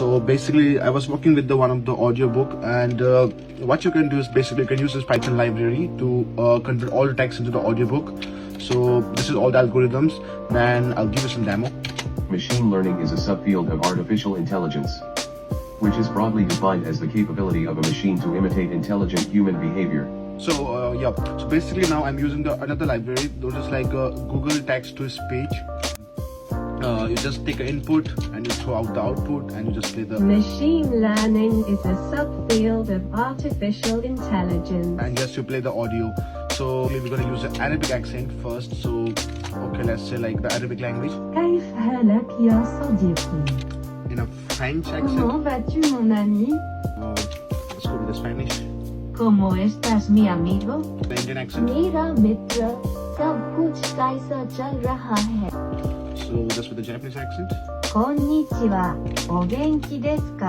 So basically, I was working with the one of the audiobook, and what you can do is basically you can use this Python library to convert all the text into the audiobook. So this is all the algorithms. Then I'll give you some demo. Machine learning is a subfield of artificial intelligence, which is broadly defined as the capability of a machine to imitate intelligent human behavior. So yeah, so basically now I'm using another library, which is like Google text to speech. You just take an input and you throw out the output and you just play the Machine learning is a subfield of artificial intelligence. and just you play the audio. So we're gonna use an Arabic accent first. So okay, let's say like the Arabic language كيف حالك يا صديقي؟ in a French accent. Comment vas-tu mon ami? Let's go with the Spanish. ¿Cómo estás mi amigo? The Indian accent. मेरा मित्र सब कुछ कैसा चल रहा है? So that's with the Japanese accent. こんにちは。お元気ですか